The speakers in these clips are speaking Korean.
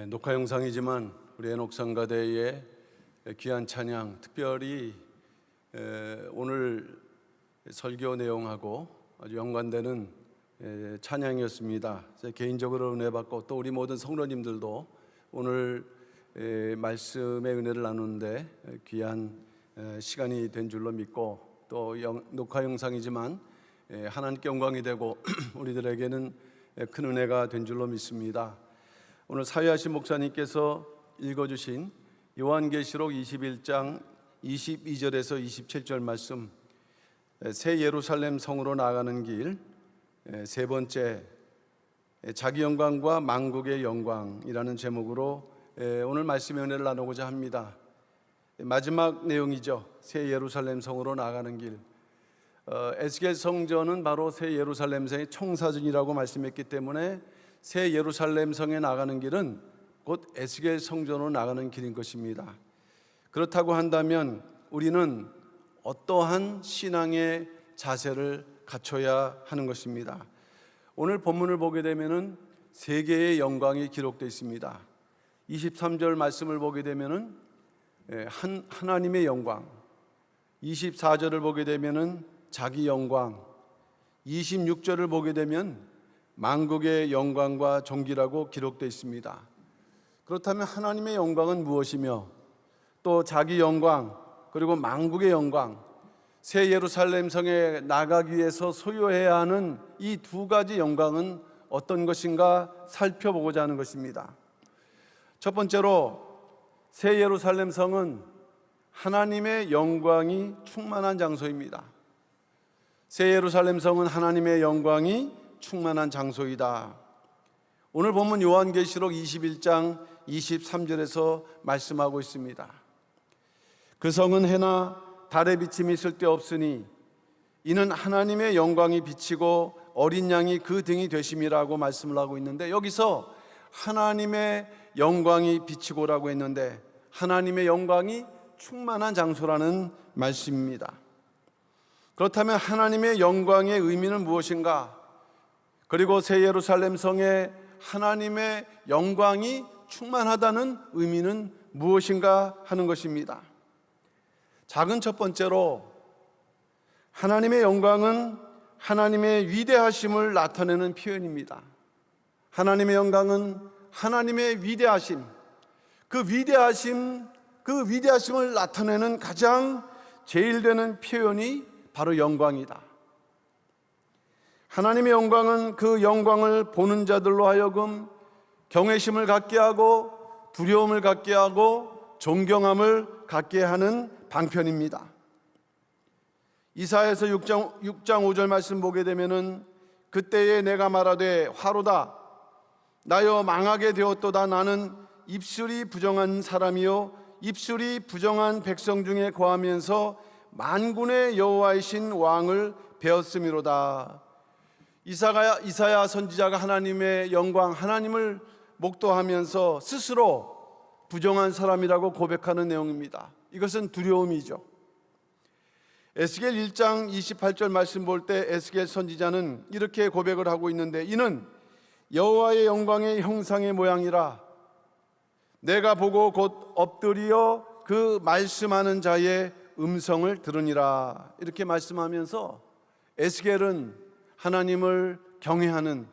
녹화 영상이지만 우리 애녹성가대의 귀한 찬양, 특별히 오늘 설교 내용하고 아주 연관되는 찬양이었습니다. 개인적으로 은혜 받고 또 우리 모든 성도님들도 오늘 말씀의 은혜를 나누는데 귀한 시간이 된 줄로 믿고 또 녹화 영상이지만 하나님께 영광이 되고 우리들에게는 큰 은혜가 된 줄로 믿습니다. 오늘 사회하신 목사님께서 읽어주신 요한계시록 21장 22절에서 27절 말씀, 새 예루살렘 성으로 나아가는 길 세 번째, 자기 영광과 만국의 영광이라는 제목으로 오늘 말씀의 은혜를 나누고자 합니다. 마지막 내용이죠. 새 예루살렘 성으로 나아가는 길. 에스겔 성전은 바로 새 예루살렘 성의 총사진이라고 말씀했기 때문에 새 예루살렘 성에 나가는 길은 곧 에스겔 성전으로 나가는 길인 것입니다. 그렇다고 한다면 우리는 어떠한 신앙의 자세를 갖춰야 하는 것입니다. 오늘 본문을 보게 되면은 세 개의 영광이 기록되어 있습니다. 23절 말씀을 보게 되면은 하나님의 영광, 24절을 보게 되면은 자기 영광, 26절을 보게 되면 만국의 영광과 존귀라고 기록되어 있습니다. 그렇다면 하나님의 영광은 무엇이며 또 자기 영광 그리고 만국의 영광, 새 예루살렘 성에 나가기 위해서 소유해야 하는 이 두 가지 영광은 어떤 것인가 살펴보고자 하는 것입니다. 첫 번째로 새 예루살렘 성은 하나님의 영광이 충만한 장소입니다. 새 예루살렘 성은 하나님의 영광이 충만한 장소이다. 오늘 본문 요한계시록 21장 23절에서 말씀하고 있습니다. 그 성은 해나 달의 비침이 쓸데없으니 이는 하나님의 영광이 비치고 어린 양이 그 등이 되심이라고 말씀을 하고 있는데, 여기서 하나님의 영광이 비치고라고 했는데 하나님의 영광이 충만한 장소라는 말씀입니다. 그렇다면 하나님의 영광의 의미는 무엇인가? 그리고 새 예루살렘 성에 하나님의 영광이 충만하다는 의미는 무엇인가 하는 것입니다. 작은 첫 번째로 하나님의 영광은 하나님의 위대하심을 나타내는 표현입니다. 하나님의 영광은 하나님의 위대하심, 그 위대하심을 나타내는 가장 제일 되는 표현이 바로 영광이다. 하나님의 영광은 그 영광을 보는 자들로 하여금 경외심을 갖게 하고 두려움을 갖게 하고 존경함을 갖게 하는 방편입니다. 이사야서 6장 5절 말씀 보게 되면은 그때에 내가 말하되 화로다 나여 망하게 되었도다. 나는 입술이 부정한 사람이요 입술이 부정한 백성 중에 거하면서 만군의 여호와이신 왕을 배웠음이로다. 이사야 선지자가 하나님의 영광, 하나님을 목도하면서 스스로 부정한 사람이라고 고백하는 내용입니다. 이것은 두려움이죠. 에스겔 1장 28절 말씀 볼 때 에스겔 선지자는 이렇게 고백을 하고 있는데, 이는 여호와의 영광의 형상의 모양이라 내가 보고 곧 엎드려 그 말씀하는 자의 음성을 들으니라. 이렇게 말씀하면서 에스겔은 하나님을 경외하는,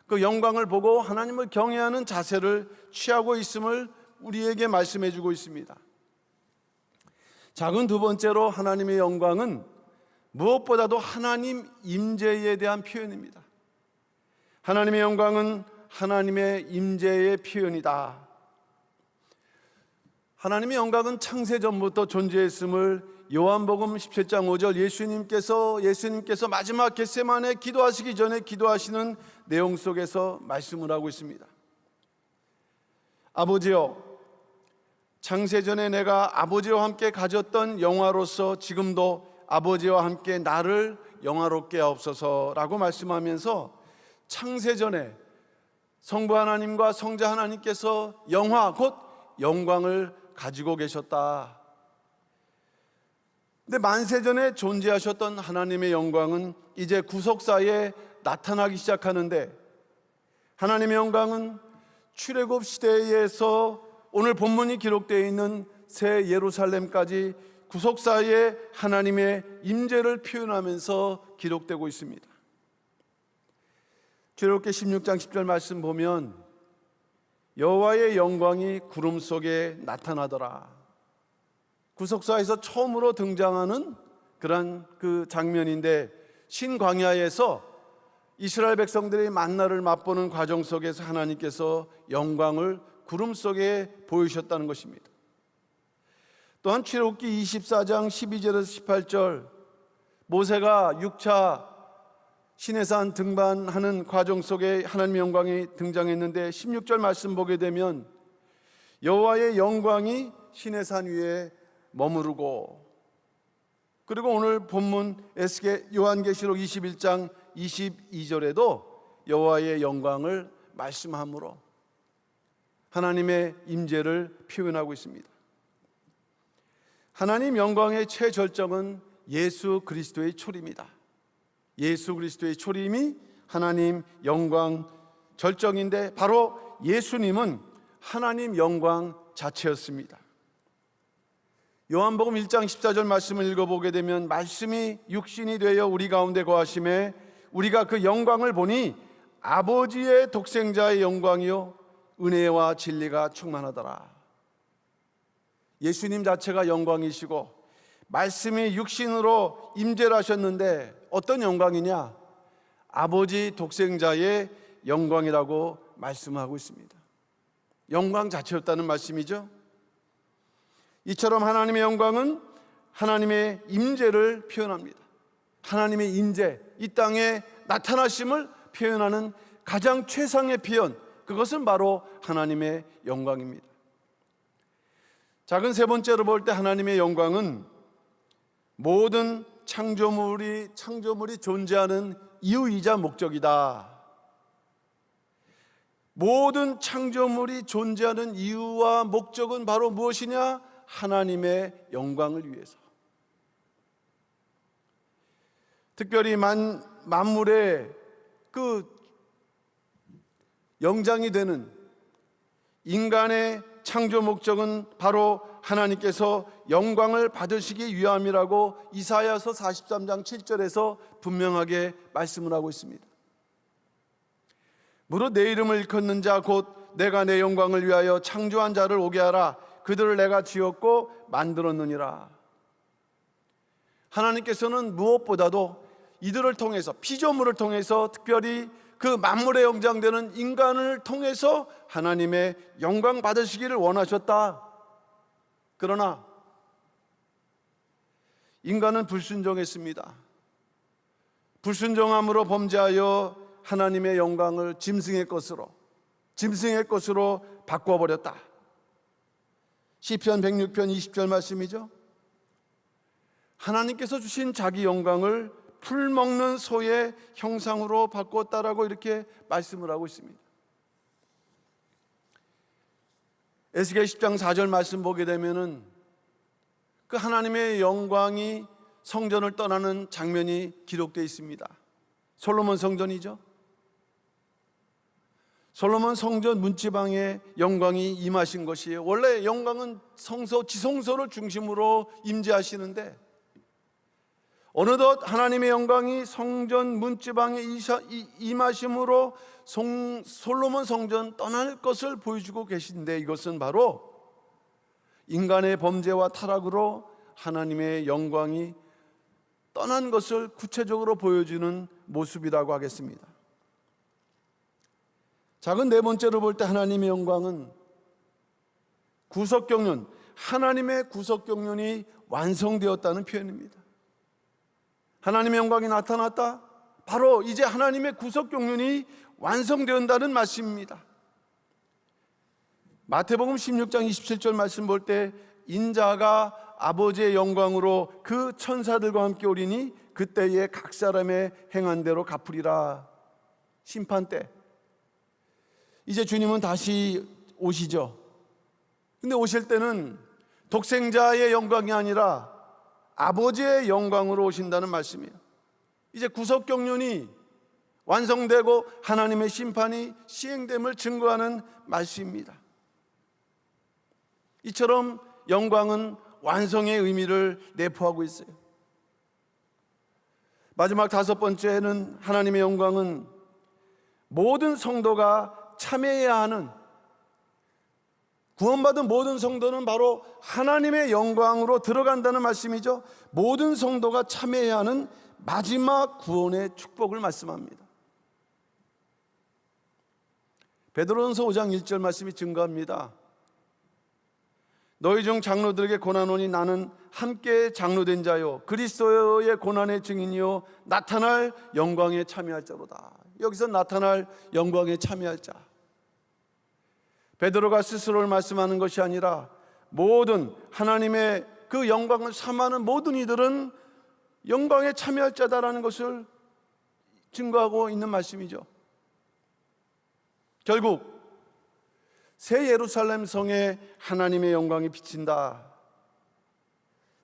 그 영광을 보고 하나님을 경외하는 자세를 취하고 있음을 우리에게 말씀해 주고 있습니다. 작은 두 번째로 하나님의 영광은 무엇보다도 하나님 임재에 대한 표현입니다. 하나님의 영광은 하나님의 임재의 표현이다. 하나님의 영광은 창세전부터 존재했음을 요한복음 17장 5절 예수님께서 마지막 겟세마네 기도하시기 전에 기도하시는 내용 속에서 말씀을 하고 있습니다. 아버지여, 창세전에 내가 아버지와 함께 가졌던 영화로서 지금도 아버지와 함께 나를 영화롭게 하옵소서라고 말씀하면서 창세전에 성부 하나님과 성자 하나님께서 영화 곧 영광을 가지고 계셨다. 근데 만세전에 존재하셨던 하나님의 영광은 이제 구속사에 나타나기 시작하는데, 하나님의 영광은 출애굽 시대에서 오늘 본문이 기록되어 있는 새 예루살렘까지 구속사에 하나님의 임재를 표현하면서 기록되고 있습니다. 출애굽기 16장 10절 말씀 보면 여호와의 영광이 구름 속에 나타나더라. 구속사에서 처음으로 등장하는 그런 그 장면인데, 신광야에서 이스라엘 백성들이 만나를 맛보는 과정 속에서 하나님께서 영광을 구름 속에 보이셨다는 것입니다. 또한 출애굽기 24장 12절에서 18절, 모세가 6차 시내산 등반하는 과정 속에 하나님의 영광이 등장했는데 16절 말씀 보게 되면 여호와의 영광이 시내산 위에 머무르고, 그리고 오늘 본문 요한계시록 21장 22절에도 여호와의 영광을 말씀함으로 하나님의 임재를 표현하고 있습니다. 하나님 영광의 최절정은 예수 그리스도의 초림이다. 예수 그리스도의 초림이 하나님 영광 절정인데, 바로 예수님은 하나님 영광 자체였습니다. 요한복음 1장 14절 말씀을 읽어보게 되면 말씀이 육신이 되어 우리 가운데 거하심에 우리가 그 영광을 보니 아버지의 독생자의 영광이요 은혜와 진리가 충만하더라. 예수님 자체가 영광이시고 말씀이 육신으로 임재를 하셨는데 어떤 영광이냐? 아버지 독생자의 영광이라고 말씀하고 있습니다. 영광 자체였다는 말씀이죠. 이처럼 하나님의 영광은 하나님의 임재를 표현합니다. 하나님의 임재, 이 땅에 나타나심을 표현하는 가장 최상의 표현, 그것은 바로 하나님의 영광입니다. 작은 세 번째로 볼 때 하나님의 영광은 모든 창조물이 존재하는 이유이자 목적이다. 모든 창조물이 존재하는 이유와 목적은 바로 무엇이냐? 하나님의 영광을 위해서. 특별히 만물의 그 영장이 되는 인간의 창조 목적은 바로 하나님께서 영광을 받으시기 위함이라고 이사야서 43장 7절에서 분명하게 말씀을 하고 있습니다. 무릇 내 이름을 일컫는 자 곧 내가 내 영광을 위하여 창조한 자를 오게 하라. 그들을 내가 지었고 만들었느니라. 하나님께서는 무엇보다도 이들을 통해서, 피조물을 통해서, 특별히 그 만물의 영장되는 인간을 통해서 하나님의 영광 받으시기를 원하셨다. 그러나 인간은 불순종했습니다. 불순종함으로 범죄하여 하나님의 영광을 짐승의 것으로 바꿔버렸다. 시편 106편 20절 말씀이죠. 하나님께서 주신 자기 영광을 풀 먹는 소의 형상으로 바꿨다라고 이렇게 말씀을 하고 있습니다. 에스겔 10장 4절 말씀 보게 되면은 그 하나님의 영광이 성전을 떠나는 장면이 기록되어 있습니다. 솔로몬 성전이죠. 솔로몬 성전 문지방에 영광이 임하신 것이에요. 원래 영광은 지성소를 중심으로 임재하시는데 어느덧 하나님의 영광이 성전 문지방에 임하심으로 솔로몬 성전 떠날 것을 보여주고 계신데, 이것은 바로 인간의 범죄와 타락으로 하나님의 영광이 떠난 것을 구체적으로 보여주는 모습이라고 하겠습니다. 작은 네 번째로 볼 때 하나님의 영광은 구속경륜, 하나님의 구속경륜이 완성되었다는 표현입니다. 하나님의 영광이 나타났다. 바로 이제 하나님의 구속경륜이 완성되었다는 말씀입니다. 마태복음 16장 27절 말씀 볼 때 인자가 아버지의 영광으로 그 천사들과 함께 오리니 그때에 각 사람의 행한 대로 갚으리라. 심판 때 이제 주님은 다시 오시죠. 근데 오실 때는 독생자의 영광이 아니라 아버지의 영광으로 오신다는 말씀이에요. 이제 구속경륜이 완성되고 하나님의 심판이 시행됨을 증거하는 말씀입니다. 이처럼 영광은 완성의 의미를 내포하고 있어요. 마지막 다섯 번째는 하나님의 영광은 모든 성도가 참여해야 하는, 구원받은 모든 성도는 바로 하나님의 영광으로 들어간다는 말씀이죠. 모든 성도가 참여해야 하는 마지막 구원의 축복을 말씀합니다. 베드로전서 5장 1절 말씀이 증거합니다. 너희 중 장로들에게 고난오니 나는 함께 장로된 자요 그리스도의 고난의 증인이요 나타날 영광에 참여할 자로다. 여기서 나타날 영광에 참여할 자, 베드로가 스스로를 말씀하는 것이 아니라 모든 하나님의 그 영광을 삼하는 모든 이들은 영광에 참여할 자다라는 것을 증거하고 있는 말씀이죠. 결국 새 예루살렘 성에 하나님의 영광이 비친다,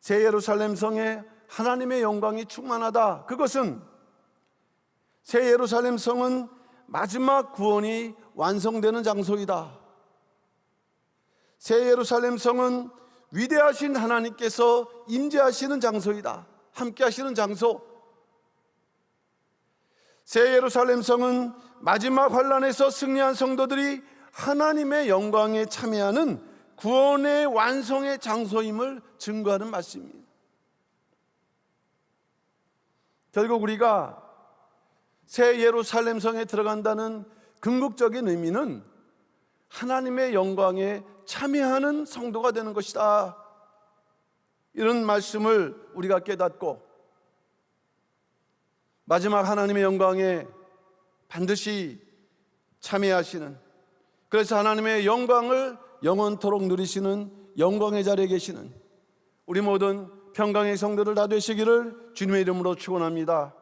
새 예루살렘 성에 하나님의 영광이 충만하다, 그것은 새 예루살렘 성은 마지막 구원이 완성되는 장소이다. 새 예루살렘 성은 위대하신 하나님께서 임재하시는 장소이다. 함께 하시는 장소. 새 예루살렘 성은 마지막 환란에서 승리한 성도들이 하나님의 영광에 참여하는 구원의 완성의 장소임을 증거하는 말씀입니다. 결국 우리가 새 예루살렘 성에 들어간다는 궁극적인 의미는 하나님의 영광에 참여하는 성도가 되는 것이다, 이런 말씀을 우리가 깨닫고 마지막 하나님의 영광에 반드시 참여하시는, 그래서 하나님의 영광을 영원토록 누리시는 영광의 자리에 계시는 우리 모든 평강의 성도들 다 되시기를 주님의 이름으로 축원합니다.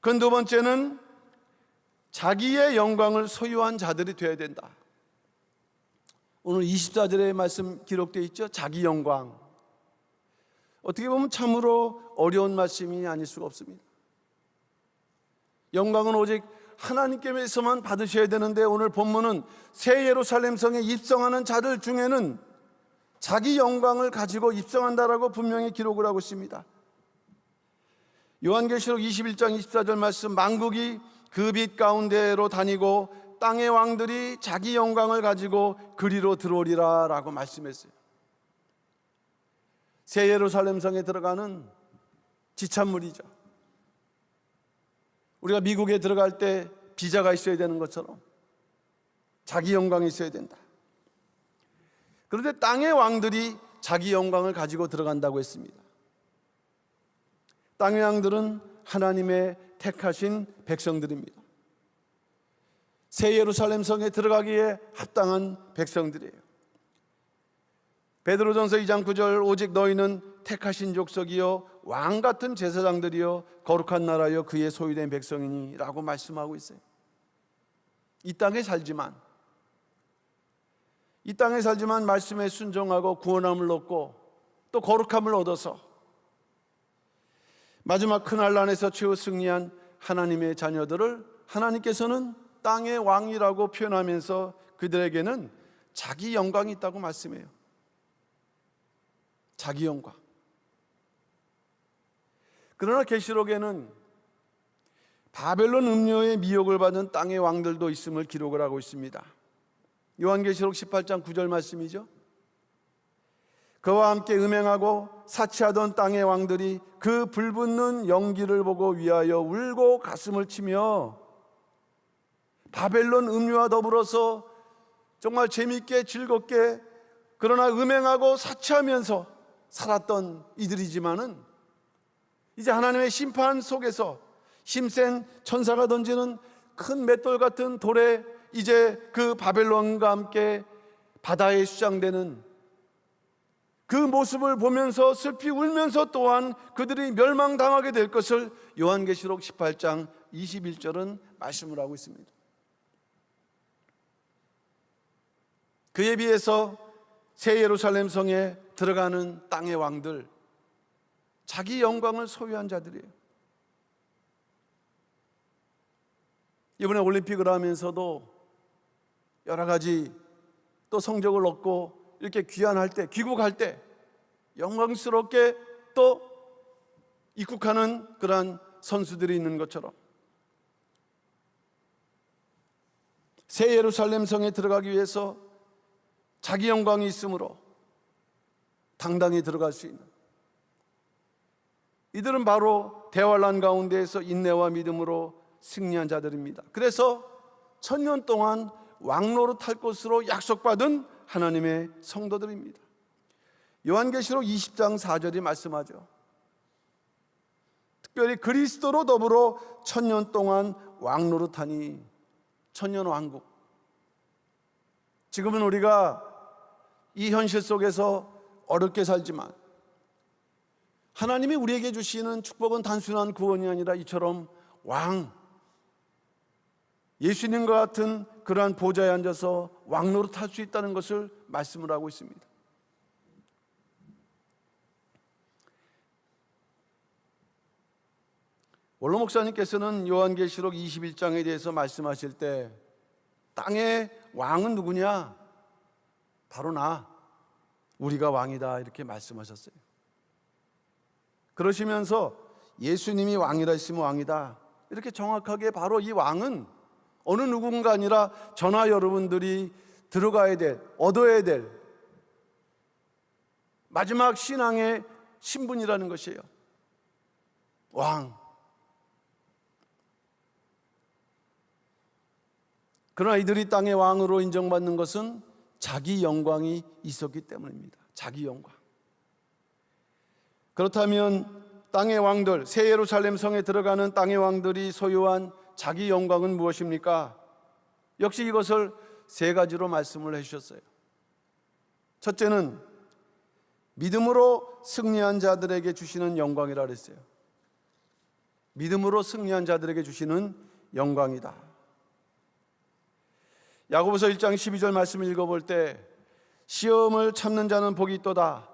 그 두 번째는 자기의 영광을 소유한 자들이 되어야 된다. 오늘 24절의 말씀 기록되어 있죠. 자기 영광. 어떻게 보면 참으로 어려운 말씀이 아닐 수가 없습니다. 영광은 오직 하나님께서만 받으셔야 되는데 오늘 본문은 새 예루살렘 성에 입성하는 자들 중에는 자기 영광을 가지고 입성한다라고 분명히 기록을 하고 있습니다. 요한계시록 21장 24절 말씀, 만국이 그 빛 가운데로 다니고 땅의 왕들이 자기 영광을 가지고 그리로 들어오리라 라고 말씀했어요. 새 예루살렘 성에 들어가는 지참물이죠. 우리가 미국에 들어갈 때 비자가 있어야 되는 것처럼 자기 영광이 있어야 된다. 그런데 땅의 왕들이 자기 영광을 가지고 들어간다고 했습니다. 땅의 왕들은 하나님의 택하신 백성들입니다. 새 예루살렘 성에 들어가기에 합당한 백성들이에요. 베드로전서 2장 9절, 오직 너희는 택하신 족속이요 왕 같은 제사장들이요 거룩한 나라요 그의 소유된 백성이니 라고 말씀하고 있어요. 이 땅에 살지만 말씀에 순종하고 구원함을 얻고 또 거룩함을 얻어서 마지막 큰 환난에서 최후 승리한 하나님의 자녀들을 하나님께서는 땅의 왕이라고 표현하면서 그들에게는 자기 영광이 있다고 말씀해요. 자기 영광. 그러나 계시록에는 바벨론 음료의 미혹을 받은 땅의 왕들도 있음을 기록을 하고 있습니다. 요한계시록 18장 9절 말씀이죠. 그와 함께 음행하고 사치하던 땅의 왕들이 그 불붙는 연기를 보고 위하여 울고 가슴을 치며, 바벨론 음료와 더불어서 정말 재미있게 즐겁게 그러나 음행하고 사치하면서 살았던 이들이지만은 이제 하나님의 심판 속에서 힘센 천사가 던지는 큰 맷돌 같은 돌에 이제 그 바벨론과 함께 바다에 수장되는 그 모습을 보면서 슬피 울면서 또한 그들이 멸망당하게 될 것을 요한계시록 18장 21절은 말씀을 하고 있습니다. 그에 비해서 새 예루살렘 성에 들어가는 땅의 왕들, 자기 영광을 소유한 자들이에요. 이번에 올림픽을 하면서도 여러 가지 또 성적을 얻고 이렇게 귀환할 때, 귀국할 때 영광스럽게 또 입국하는 그러한 선수들이 있는 것처럼 새 예루살렘 성에 들어가기 위해서 자기 영광이 있으므로 당당히 들어갈 수 있는 이들은 바로 대환란 가운데에서 인내와 믿음으로 승리한 자들입니다. 그래서 1000년 동안 왕노릇 할 것으로 약속받은 하나님의 성도들입니다. 요한계시록 20장 4절이 말씀하죠. 특별히 그리스도로 더불어 1000년 동안 왕노릇하니, 1000년 왕국. 지금은 우리가 이 현실 속에서 어렵게 살지만 하나님이 우리에게 주시는 축복은 단순한 구원이 아니라 이처럼 왕, 예수님과 같은 그러한 보좌에 앉아서 왕노릇 할 수 있다는 것을 말씀을 하고 있습니다. 원로 목사님께서는 요한계시록 21장에 대해서 말씀하실 때 땅의 왕은 누구냐? 바로 나, 우리가 왕이다, 이렇게 말씀하셨어요. 그러시면서 예수님이 왕이라 했으면 왕이다, 이렇게 정확하게 바로 이 왕은 어느 누군가 아니라 저나 여러분들이 들어가야 될, 얻어야 될 마지막 신앙의 신분이라는 것이에요. 왕. 그러나 이들이 땅의 왕으로 인정받는 것은 자기 영광이 있었기 때문입니다. 자기 영광. 그렇다면 땅의 왕들, 새 예루살렘 성에 들어가는 땅의 왕들이 소유한 자기 영광은 무엇입니까? 역시 이것을 세 가지로 말씀을 해주셨어요. 첫째는 믿음으로 승리한 자들에게 주시는 영광이라 그랬어요. 믿음으로 승리한 자들에게 주시는 영광이다. 야고보서 1장 12절 말씀을 읽어볼 때 시험을 참는 자는 복이 있도다.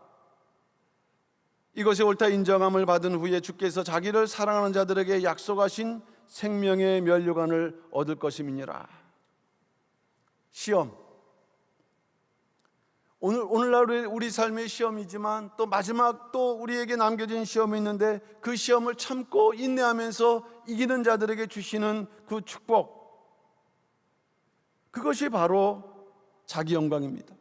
이것이 옳다 인정함을 받은 후에 주께서 자기를 사랑하는 자들에게 약속하신 생명의 면류관을 얻을 것임이니라. 시험, 오늘날 우리 삶의 시험이지만 또 마지막 또 우리에게 남겨진 시험이 있는데 그 시험을 참고 인내하면서 이기는 자들에게 주시는 그 축복, 그것이 바로 자기 영광입니다.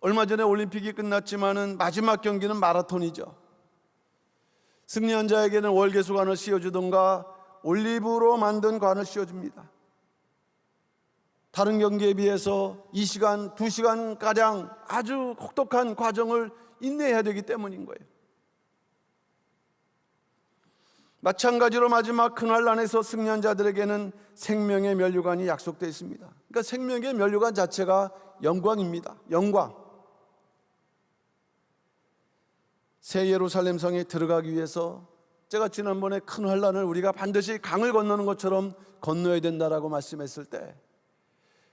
얼마 전에 올림픽이 끝났지만은 마지막 경기는 마라톤이죠. 승리한 자에게는 월계수관을 씌워주던가 올리브로 만든 관을 씌워줍니다. 다른 경기에 비해서 2시간, 2시간가량 아주 혹독한 과정을 인내해야 되기 때문인 거예요. 마찬가지로 마지막 큰환란에서 승리한 자들에게는 생명의 면류관이 약속되어 있습니다. 그러니까 생명의 면류관 자체가 영광입니다. 영광. 새 예루살렘 성에 들어가기 위해서 제가 지난번에 큰 환란을 우리가 반드시 강을 건너는 것처럼 건너야 된다라고 말씀했을 때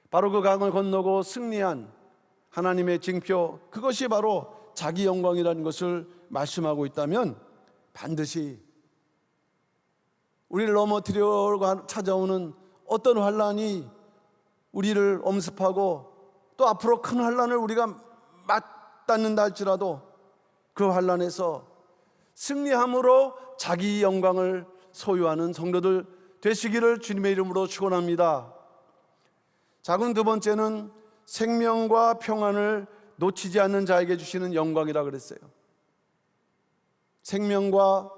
바로 그 강을 건너고 승리한 하나님의 징표, 그것이 바로 자기 영광이라는 것을 말씀하고 있다면 반드시 우리를 넘어뜨려 찾아오는 어떤 환란이 우리를 엄습하고 또 앞으로 큰 환란을 우리가 맞닿는다 할지라도 그 환란에서 승리함으로 자기 영광을 소유하는 성도들 되시기를 주님의 이름으로 축원합니다. 자, 그럼 두 번째는 생명과 평안을 놓치지 않는 자에게 주시는 영광이라 그랬어요. 생명과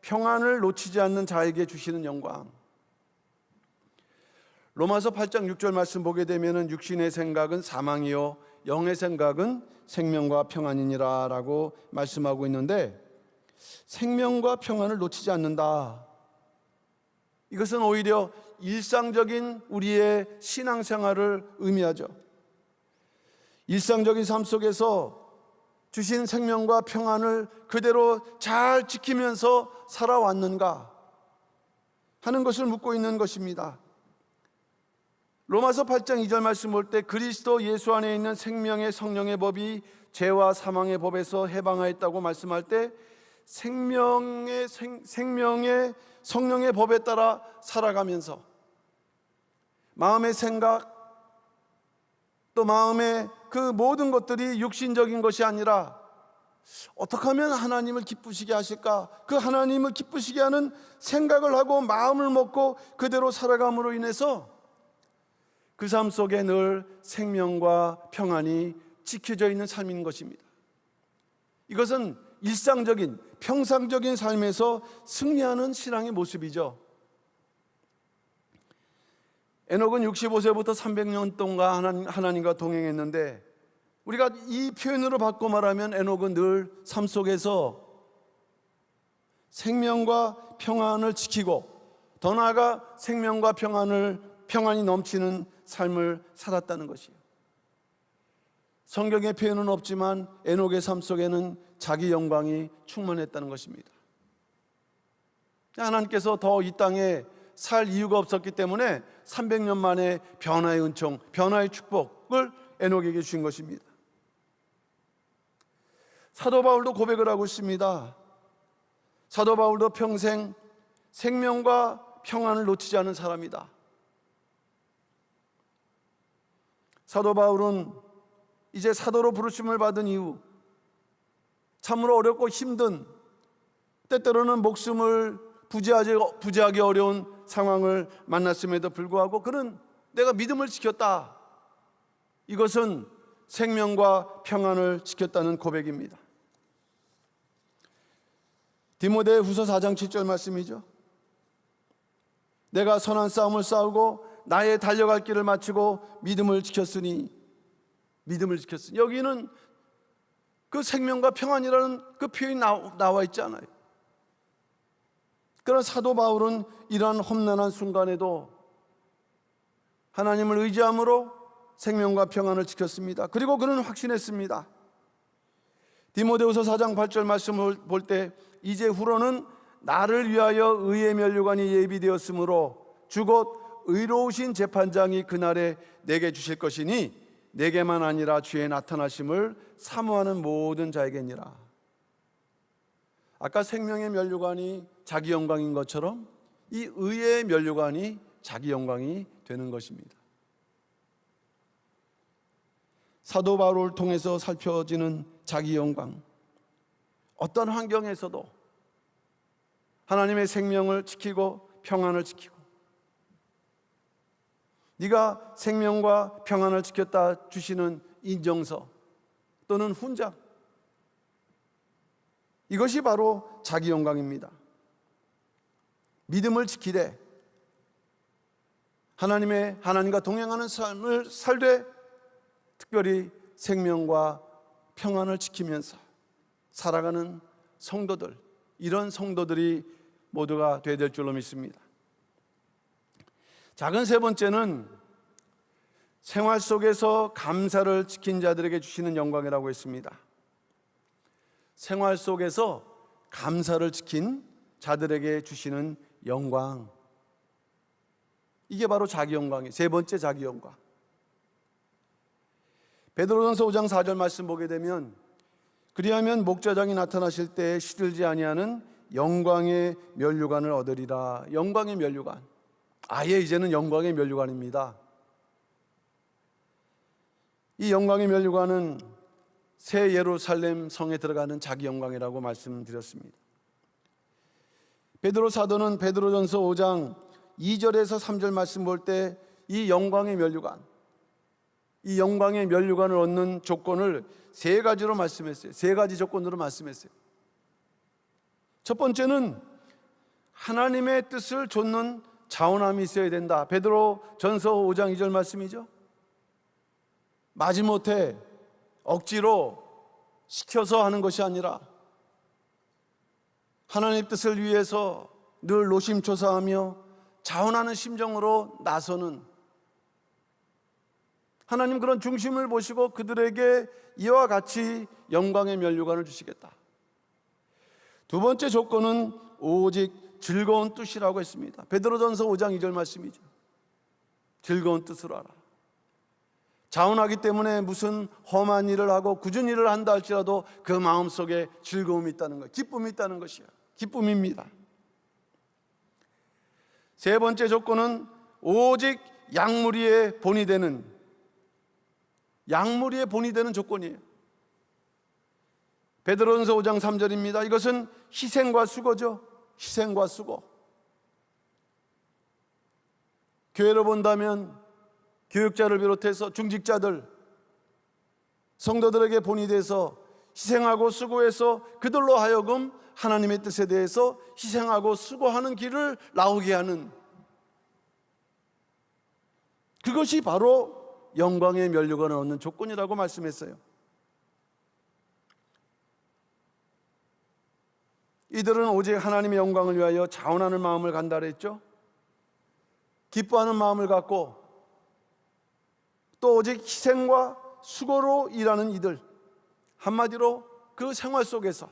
평안을 놓치지 않는 자에게 주시는 영광. 로마서 8장 6절 말씀 보게 되면 육신의 생각은 사망이요 영의 생각은 생명과 평안이니라 라고 말씀하고 있는데, 생명과 평안을 놓치지 않는다, 이것은 오히려 일상적인 우리의 신앙생활을 의미하죠. 일상적인 삶 속에서 주신 생명과 평안을 그대로 잘 지키면서 살아왔는가 하는 것을 묻고 있는 것입니다. 로마서 8장 2절 말씀 볼 때 그리스도 예수 안에 있는 생명의 성령의 법이 죄와 사망의 법에서 해방하였다고 말씀할 때 생명의 성령의 법에 따라 살아가면서 마음의 생각 또 마음의 그 모든 것들이 육신적인 것이 아니라 어떻게 하면 하나님을 기쁘시게 하실까? 그 하나님을 기쁘시게 하는 생각을 하고 마음을 먹고 그대로 살아감으로 인해서 그 삶 속에 늘 생명과 평안이 지켜져 있는 삶인 것입니다. 이것은 일상적인 평상적인 삶에서 승리하는 신앙의 모습이죠. 에녹은 65세부터 300년 동안 하나님과 동행했는데, 우리가 이 표현으로 바꿔 말하면 에녹은 늘 삶 속에서 생명과 평안을 지키고 더 나아가 생명과 평안이 넘치는 삶을 살았다는 것이에요. 성경의 표현은 없지만 에녹의 삶 속에는 자기 영광이 충만했다는 것입니다. 하나님께서 더 이 땅에 살 이유가 없었기 때문에 300년 만에 변화의 은총, 변화의 축복을 에녹에게 주신 것입니다. 사도 바울도 고백을 하고 있습니다. 사도 바울도 평생 생명과 평안을 놓치지 않은 사람이다. 사도 바울은 이제 사도로 부르심을 받은 이후 참으로 어렵고 힘든, 때때로는 목숨을 부지하기 어려운 상황을 만났음에도 불구하고 그는 내가 믿음을 지켰다. 이것은 생명과 평안을 지켰다는 고백입니다. 디모데후서 4장 7절 말씀이죠. 내가 선한 싸움을 싸우고 나의 달려갈 길을 마치고 믿음을 지켰으니. 여기는 그 생명과 평안이라는 그 표현이 나와 있지 않아요. 그러나 사도 바울은 이러한 험난한 순간에도 하나님을 의지함으로 생명과 평안을 지켰습니다. 그리고 그는 확신했습니다. 디모데후서 4장 8절 말씀을 볼 때 이제 후로는 나를 위하여 의의 면류관이 예비되었으므로 주 곧 의로우신 재판장이 그날에 내게 주실 것이니 내게만 아니라 주의 나타나심을 사모하는 모든 자에게니라. 아까 생명의 면류관이 자기 영광인 것처럼 이 의의 면류관이 자기 영광이 되는 것입니다. 사도 바울을 통해서 살펴지는 자기 영광, 어떤 환경에서도 하나님의 생명을 지키고 평안을 지키고, 네가 생명과 평안을 지켰다 주시는 인정서 또는 훈장, 이것이 바로 자기 영광입니다. 믿음을 지키되 하나님과 동행하는 삶을 살되 특별히 생명과 평안을 지키면서 살아가는 성도들, 이런 성도들이 모두가 되어야 될 줄로 믿습니다. 작은 세 번째는 생활 속에서 감사를 지킨 자들에게 주시는 영광이라고 했습니다. 생활 속에서 감사를 지킨 자들에게 주시는 영광, 이게 바로 자기 영광이에요. 세 번째 자기 영광. 베드로전서 5장 4절 말씀 보게 되면 그리하면 목자장이 나타나실 때 시들지 아니하는 영광의 면류관을 얻으리라. 영광의 면류관, 아예 이제는 영광의 면류관입니다. 이 영광의 면류관은 새 예루살렘 성에 들어가는 자기 영광이라고 말씀드렸습니다. 베드로 사도는 베드로전서 5장 2절에서 3절 말씀 볼 때 이 영광의 면류관, 이 영광의 면류관을 얻는 조건을 세 가지로 말씀했어요. 세 가지 조건으로 말씀했어요. 첫 번째는 하나님의 뜻을 좇는 자원함이 있어야 된다. 베드로전서 5장 2절 말씀이죠. 마지못해 억지로 시켜서 하는 것이 아니라 하나님의 뜻을 위해서 늘 노심초사하며 자원하는 심정으로 나서는, 하나님 그런 중심을 보시고 그들에게 이와 같이 영광의 면류관을 주시겠다. 두 번째 조건은 오직 즐거운 뜻이라고 했습니다. 베드로전서 5장 2절 말씀이죠. 즐거운 뜻으로 하라. 자원하기 때문에 무슨 험한 일을 하고 굳은 일을 한다 할지라도 그 마음속에 즐거움이 있다는 것, 기쁨이 있다는 것이요, 기쁨입니다. 세 번째 조건은 오직 양무리의 본이 되는, 양무리의 본이 되는 조건이에요. 베드로전서 5장 3절입니다. 이것은 희생과 수고죠. 희생과 수고. 교회로 본다면 교육자를 비롯해서 중직자들, 성도들에게 본이 돼서 희생하고 수고해서 그들로 하여금 하나님의 뜻에 대해서 희생하고 수고하는 길을 나오게 하는, 그것이 바로 영광의 면류관을 얻는 조건이라고 말씀했어요. 이들은 오직 하나님의 영광을 위하여 자원하는 마음을 간다 했죠. 기뻐하는 마음을 갖고 또 오직 희생과 수고로 일하는 이들, 한마디로 그 생활 속에서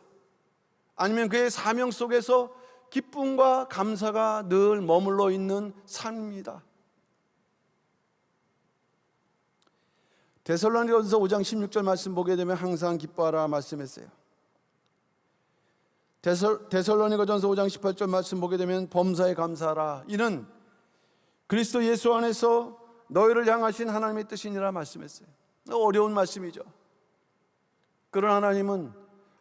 아니면 그의 사명 속에서 기쁨과 감사가 늘 머물러 있는 삶입니다. 데살로니가전서 5장 16절 말씀 보게 되면 항상 기뻐하라 말씀했어요. 데살로니가전서 5장 18절 말씀 보게 되면 범사에 감사하라, 이는 그리스도 예수 안에서 너희를 향하신 하나님의 뜻이니라 말씀했어요. 어려운 말씀이죠. 그런 하나님은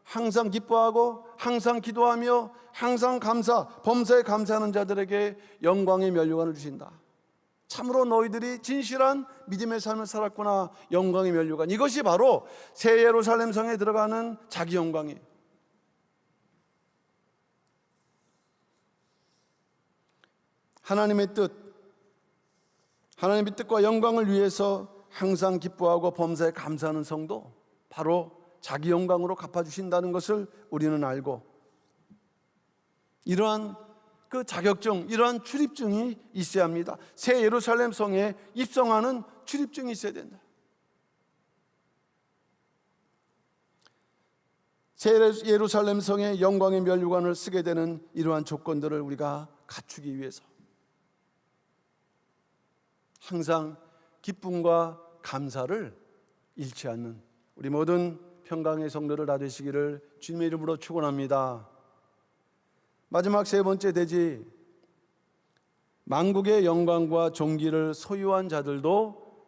항상 기뻐하고 항상 기도하며 항상 감사, 범사에 감사하는 자들에게 영광의 면류관을 주신다. 참으로 너희들이 진실한 믿음의 삶을 살았구나. 영광의 면류관, 이것이 바로 새 예루살렘 성에 들어가는 자기 영광이에요. 하나님의 뜻과 영광을 위해서 항상 기뻐하고 범사에 감사하는 성도, 바로 자기 영광으로 갚아주신다는 것을 우리는 알고, 이러한 그 자격증, 이러한 출입증이 있어야 합니다. 새 예루살렘 성에 입성하는 출입증이 있어야 된다. 새 예루살렘 성에 영광의 면류관을 쓰게 되는 이러한 조건들을 우리가 갖추기 위해서 항상 기쁨과 감사를 잃지 않는 우리 모든 평강의 성도들 다 되시기를 주님의 이름으로 축원합니다. 마지막 세 번째 대지, 만국의 영광과 존귀를 소유한 자들도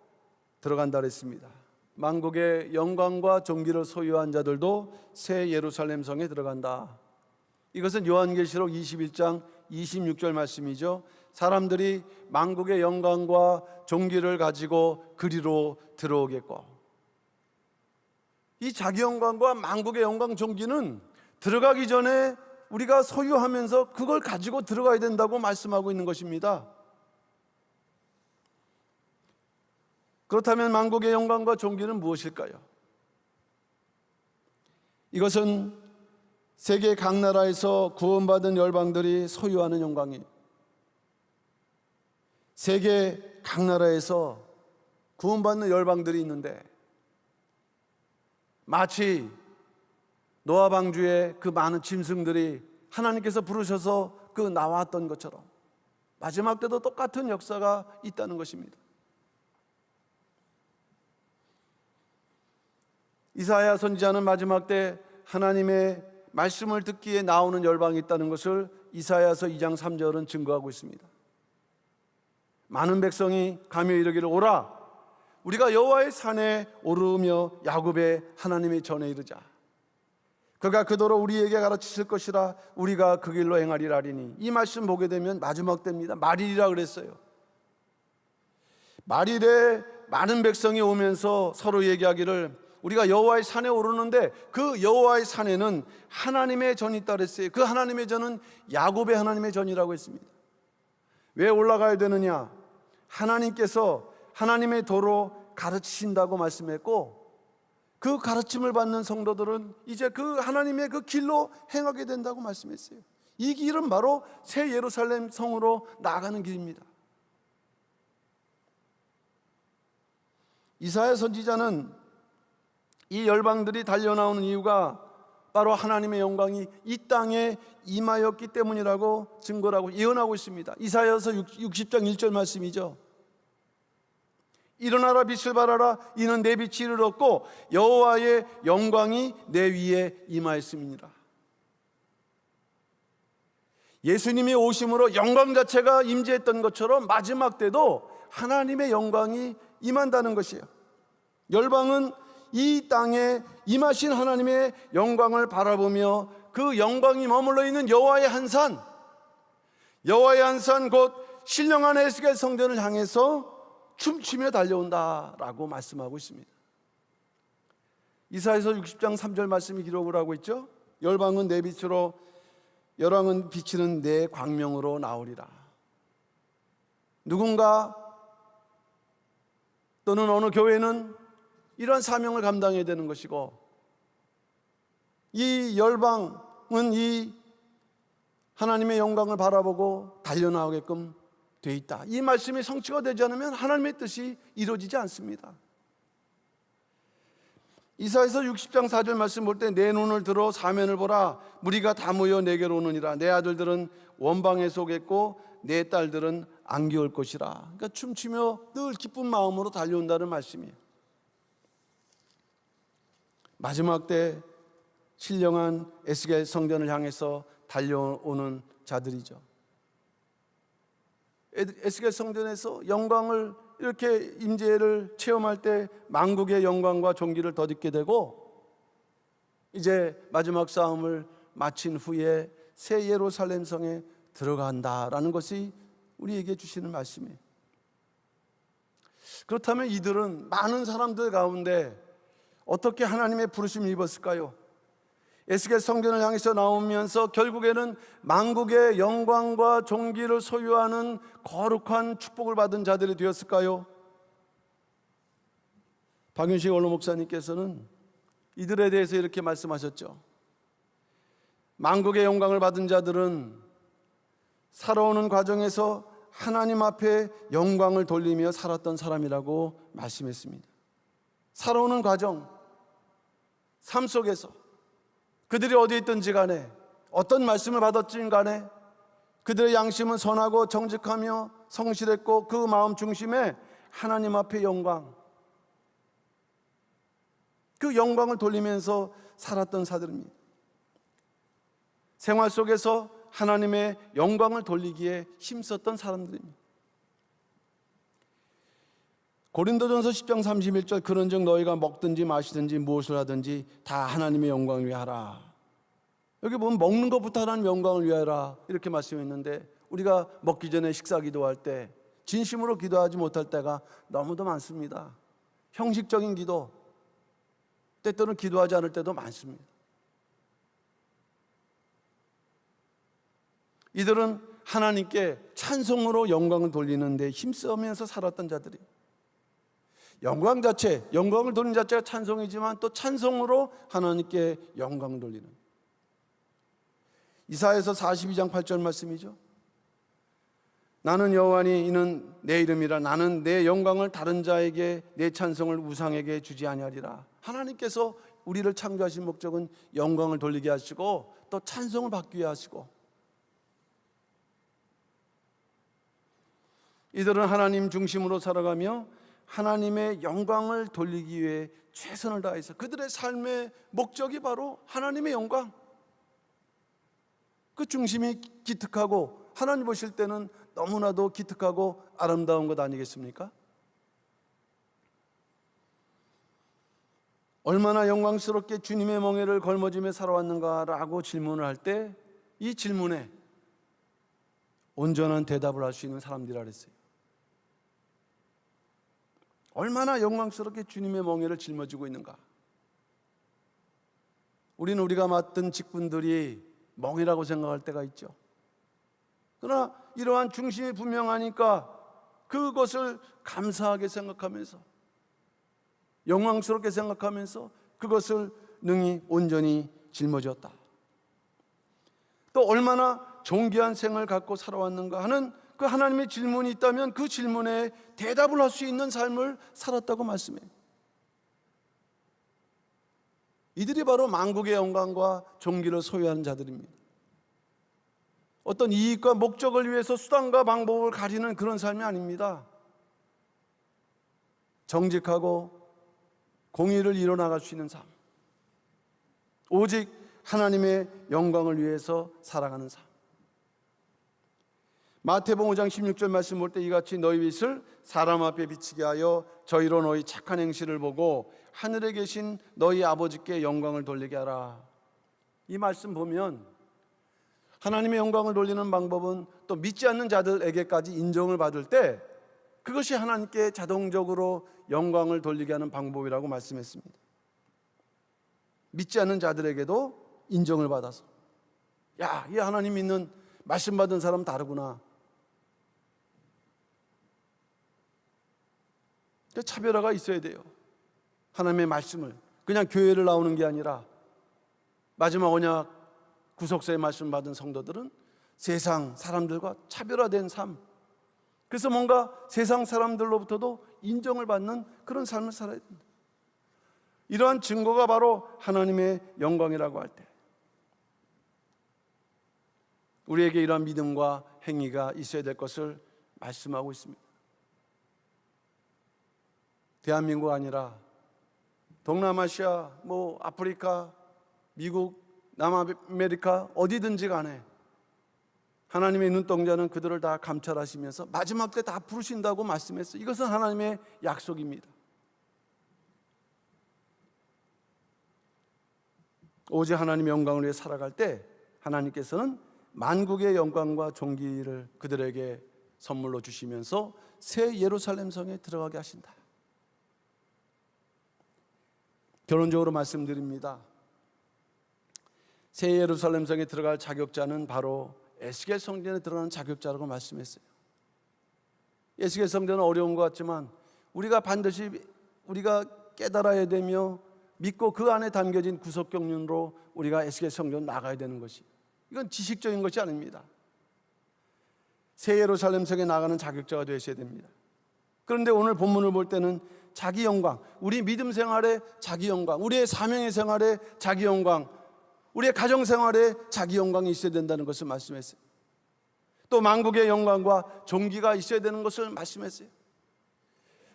들어간다 그랬습니다. 만국의 영광과 존귀를 소유한 자들도 새 예루살렘 성에 들어간다. 이것은 요한계시록 21장 26절 말씀이죠. 사람들이 만국의 영광과 존귀를 가지고 그리로 들어오겠고, 이 자기 영광과 만국의 영광 존귀는 들어가기 전에 우리가 소유하면서 그걸 가지고 들어가야 된다고 말씀하고 있는 것입니다. 그렇다면 만국의 영광과 존귀는 무엇일까요? 이것은 세계 각 나라에서 구원받은 열방들이 소유하는 영광이에요. 세계 각 나라에서 구원받는 열방들이 있는데, 마치 노아 방주에 그 많은 짐승들이 하나님께서 부르셔서 그 나왔던 것처럼 마지막 때도 똑같은 역사가 있다는 것입니다. 이사야 선지자는 마지막 때 하나님의 말씀을 듣기에 나오는 열방이 있다는 것을 이사야서 2장 3절은 증거하고 있습니다. 많은 백성이 가며 이르기를, 오라, 우리가 여호와의 산에 오르며 야곱의 하나님의 전에 이르자. 그가 그도로 우리에게 가르치실 것이라 우리가 그 길로 행하리라 하리니. 이 말씀 보게 되면 마지막 때입니다. 말일이라 그랬어요. 말일에 많은 백성이 오면서 서로 얘기하기를, 우리가 여호와의 산에 오르는데 그 여호와의 산에는 하나님의 전이 있다 그랬어요. 그 하나님의 전은 야곱의 하나님의 전이라고 했습니다. 왜 올라가야 되느냐? 하나님께서 하나님의 도로 가르치신다고 말씀했고, 그 가르침을 받는 성도들은 이제 그 하나님의 그 길로 행하게 된다고 말씀했어요. 이 길은 바로 새 예루살렘 성으로 나아가는 길입니다. 이사야 선지자는 이 열방들이 달려나오는 이유가 바로 하나님의 영광이 이 땅에 임하였기 때문이라고 증거를 하고 예언하고 있습니다. 이사야서 60장 1절 말씀이죠. 일어나라 빛을 발하라 이는 내 빛이 이르렀고 여호와의 영광이 내 위에 임하였음이니라. 예수님이 오심으로 영광 자체가 임재했던 것처럼 마지막 때도 하나님의 영광이 임한다는 것이에요. 열방은 이 땅에 임하신 하나님의 영광을 바라보며 그 영광이 머물러 있는 여호와의 한산, 여호와의 한산 곧 신령한 에스겔 성전을 향해서 춤추며 달려온다라고 말씀하고 있습니다. 이사야서 60장 3절 말씀이 기록을 하고 있죠. 열방은 내 빛으로 열왕은 비치는 내 광명으로 나오리라. 누군가 또는 어느 교회는 이러한 사명을 감당해야 되는 것이고, 이 열방은 이 하나님의 영광을 바라보고 달려나오게끔 돼 있다. 이 말씀이 성취가 되지 않으면 하나님의 뜻이 이루어지지 않습니다. 이사야서 60장 4절 말씀 볼 때 내 눈을 들어 사면을 보라 무리가 다 모여 내게로 오느니라. 내 아들들은 원방에 속했고 내 딸들은 안개 올 것이라. 그러니까 춤추며 늘 기쁜 마음으로 달려온다는 말씀이에요. 마지막 때 신령한 에스겔 성전을 향해서 달려오는 자들이죠. 에스겔 성전에서 영광을 이렇게 임재를 체험할 때 만국의 영광과 존귀를 덧입게 되고, 이제 마지막 싸움을 마친 후에 새 예루살렘 성에 들어간다라는 것이 우리에게 주시는 말씀이에요. 그렇다면 이들은 많은 사람들 가운데 어떻게 하나님의 부르심을 입었을까요? 에스겔 성전을 향해서 나오면서 결국에는 만국의 영광과 존귀를 소유하는 거룩한 축복을 받은 자들이 되었을까요? 박윤식 원로 목사님께서는 이들에 대해서 이렇게 말씀하셨죠. 만국의 영광을 받은 자들은 살아오는 과정에서 하나님 앞에 영광을 돌리며 살았던 사람이라고 말씀했습니다. 살아오는 과정, 삶 속에서 그들이 어디에 있든지 간에 어떤 말씀을 받았든 간에 그들의 양심은 선하고 정직하며 성실했고 그 마음 중심에 하나님 앞의 영광, 그 영광을 돌리면서 살았던 사람입니다. 생활 속에서 하나님의 영광을 돌리기에 힘썼던 사람들입니다. 고린도전서 10장 31절 그런즉 너희가 먹든지 마시든지 무엇을 하든지 다 하나님의 영광을 위하여 하라. 여기 보면 먹는 것부터 하나님의 영광을 위하여라 이렇게 말씀했는데, 우리가 먹기 전에 식사 기도할 때 진심으로 기도하지 못할 때가 너무도 많습니다. 형식적인 기도, 때때로는 기도하지 않을 때도 많습니다. 이들은 하나님께 찬송으로 영광을 돌리는 데 힘쓰면서 살았던 자들이, 영광 자체, 영광을 돌리는 자체가 찬송이지만 또 찬송으로 하나님께 영광을 돌리는, 이사야서 42장 8절 말씀이죠. 나는 여호와니 이는 내 이름이라. 나는 내 영광을 다른 자에게, 내 찬송을 우상에게 주지 아니하리라. 하나님께서 우리를 창조하신 목적은 영광을 돌리게 하시고 또 찬송을 받기 위해 하시고, 이들은 하나님 중심으로 살아가며 하나님의 영광을 돌리기 위해 최선을 다해서 그들의 삶의 목적이 바로 하나님의 영광, 그 중심이 기특하고 하나님 보실 때는 너무나도 기특하고 아름다운 것 아니겠습니까? 얼마나 영광스럽게 주님의 멍에를 걸머쥐며 살아왔는가라고 질문을 할 때 이 질문에 온전한 대답을 할 수 있는 사람들이라 그랬어요. 얼마나 영광스럽게 주님의 멍에를 짊어지고 있는가. 우리는 우리가 맡은 직분들이 멍이라고 생각할 때가 있죠. 그러나 이러한 중심이 분명하니까 그것을 감사하게 생각하면서 영광스럽게 생각하면서 그것을 능히 온전히 짊어졌다. 또 얼마나 존귀한 생을 갖고 살아왔는가 하는 그 하나님의 질문이 있다면 그 질문에 대답을 할 수 있는 삶을 살았다고 말씀해요. 이들이 바로 만국의 영광과 존귀를 소유하는 자들입니다. 어떤 이익과 목적을 위해서 수단과 방법을 가리는 그런 삶이 아닙니다. 정직하고 공의를 이뤄나갈 수 있는 삶, 오직 하나님의 영광을 위해서 살아가는 삶. 마태복음 5장 16절 말씀 볼 때 이같이 너희 빛을 사람 앞에 비치게 하여 저희로 너희 착한 행실을 보고 하늘에 계신 너희 아버지께 영광을 돌리게 하라. 이 말씀 보면 하나님의 영광을 돌리는 방법은 또 믿지 않는 자들에게까지 인정을 받을 때 그것이 하나님께 자동적으로 영광을 돌리게 하는 방법이라고 말씀했습니다. 믿지 않는 자들에게도 인정을 받아서, 야, 이 하나님 믿는 말씀 받은 사람 다르구나. 차별화가 있어야 돼요. 하나님의 말씀을 그냥 교회를 나오는 게 아니라 마지막 언약 구속사의 말씀 받은 성도들은 세상 사람들과 차별화된 삶, 그래서 뭔가 세상 사람들로부터도 인정을 받는 그런 삶을 살아야 됩니다. 이러한 증거가 바로 하나님의 영광이라고 할 때 우리에게 이러한 믿음과 행위가 있어야 될 것을 말씀하고 있습니다. 대한민국 아니라 동남아시아, 아프리카, 미국, 남아메리카 어디든지 간에 하나님의 눈동자는 그들을 다 감찰하시면서 마지막 때 다 부르신다고 말씀했어요. 이것은 하나님의 약속입니다. 오직 하나님의 영광을 위해 살아갈 때 하나님께서는 만국의 영광과 존귀를 그들에게 선물로 주시면서 새 예루살렘 성에 들어가게 하신다. 결론적으로 말씀드립니다. 새 예루살렘 성에 들어갈 자격자는 바로 에스겔 성전에 들어가는 자격자라고 말씀했어요. 에스겔 성전은 어려운 것 같지만 우리가 반드시 깨달아야 되며 믿고 그 안에 담겨진 구속경륜으로 우리가 에스겔 성전 나가야 되는 것이, 이건 지식적인 것이 아닙니다. 새 예루살렘 성에 나가는 자격자가 되셔야 됩니다. 그런데 오늘 본문을 볼 때는 자기 영광, 우리 믿음 생활에 자기 영광, 우리의 사명의 생활에 자기 영광, 우리의 가정 생활에 자기 영광이 있어야 된다는 것을 말씀했어요. 또 만국의 영광과 존귀가 있어야 되는 것을 말씀했어요.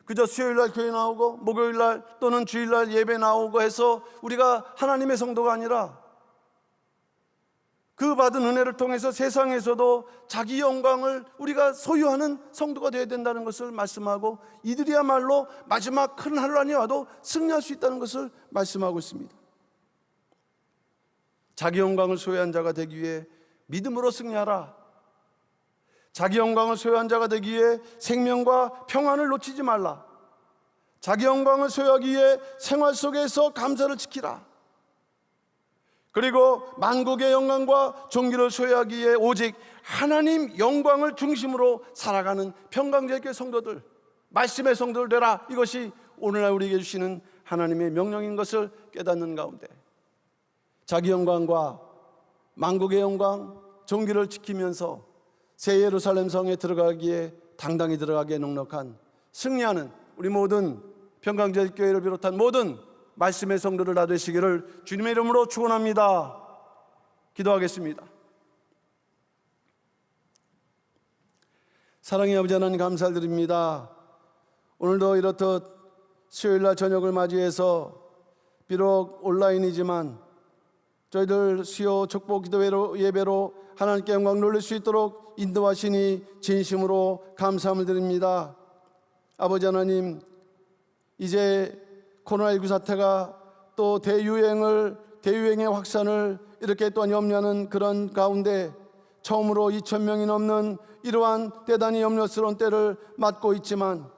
그저 수요일날 교회 나오고 목요일날 또는 주일날 예배 나오고 해서 우리가 하나님의 성도가 아니라 그 받은 은혜를 통해서 세상에서도 자기 영광을 우리가 소유하는 성도가 되어야 된다는 것을 말씀하고, 이들이야말로 마지막 큰 환란이 와도 승리할 수 있다는 것을 말씀하고 있습니다. 자기 영광을 소유한 자가 되기 위해 믿음으로 승리하라. 자기 영광을 소유한 자가 되기 위해 생명과 평안을 놓치지 말라. 자기 영광을 소유하기 위해 생활 속에서 감사를 지키라. 그리고 만국의 영광과 존귀를 소유하기 위해 오직 하나님 영광을 중심으로 살아가는 평강제교회 성도들, 말씀의 성도들 되라. 이것이 오늘날 우리에게 주시는 하나님의 명령인 것을 깨닫는 가운데 자기 영광과 만국의 영광, 존귀를 지키면서 새 예루살렘 성에 들어가기에 당당히 들어가기에 넉넉한 승리하는 우리 모든 평강제교회를 비롯한 모든 말씀의 성도들 다 되시기를 주님의 이름으로 축원합니다. 기도하겠습니다. 사랑의 아버지 하나님, 감사드립니다. 오늘도 이렇듯 수요일날 저녁을 맞이해서 비록 온라인이지만 저희들 수요 촉복 기도 예배로 하나님께 영광 돌릴 수 있도록 인도하시니 진심으로 감사함을 드립니다. 아버지 하나님, 이제 코로나19 사태가 또 대유행의 확산을 이렇게 또한 염려하는 그런 가운데 처음으로 2,000명이 넘는 이러한 대단히 염려스러운 때를 맞고 있지만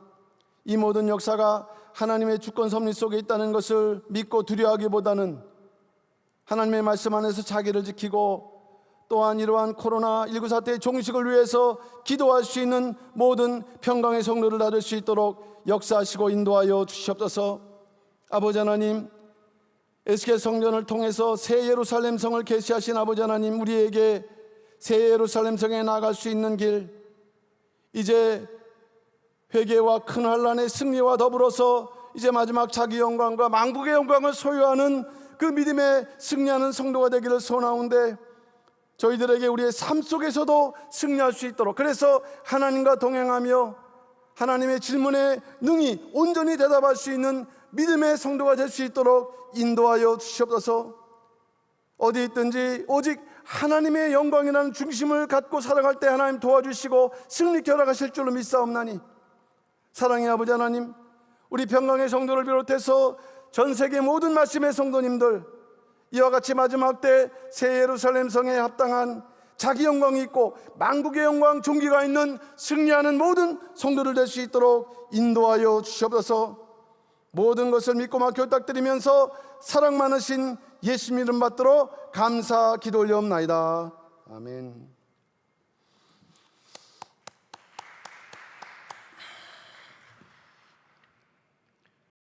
이 모든 역사가 하나님의 주권 섭리 속에 있다는 것을 믿고 두려워하기보다는 하나님의 말씀 안에서 자기를 지키고 또한 이러한 코로나19 사태의 종식을 위해서 기도할 수 있는 모든 평강의 성도를 나눌 수 있도록 역사하시고 인도하여 주시옵소서. 아버지 하나님, 에스겔 성전을 통해서 새 예루살렘 성을 계시하신 아버지 하나님, 우리에게 새 예루살렘 성에 나갈 수 있는 길, 이제 회개와 큰 환난의 승리와 더불어서 이제 마지막 자기 영광과 만국의 영광을 소유하는 그 믿음에 승리하는 성도가 되기를 소원하오는데, 저희들에게 우리의 삶 속에서도 승리할 수 있도록, 그래서 하나님과 동행하며 하나님의 질문에 능히 온전히 대답할 수 있는 믿음의 성도가 될 수 있도록 인도하여 주시옵소서. 어디 있든지 오직 하나님의 영광이라는 중심을 갖고 살아갈 때 하나님 도와주시고 승리케 허락하실 줄로 믿사옵나니, 사랑의 아버지 하나님, 우리 평강의 성도를 비롯해서 전 세계 모든 말씀의 성도님들, 이와 같이 마지막 때 새 예루살렘 성에 합당한 자기 영광이 있고 만국의 영광 존귀가 있는 승리하는 모든 성도들 될 수 있도록 인도하여 주시옵소서. 모든 것을 믿고 맡겨 부탁드리면서 사랑 많으신 예수님 이름 받들어 감사 기도 올려옵나이다. 아멘.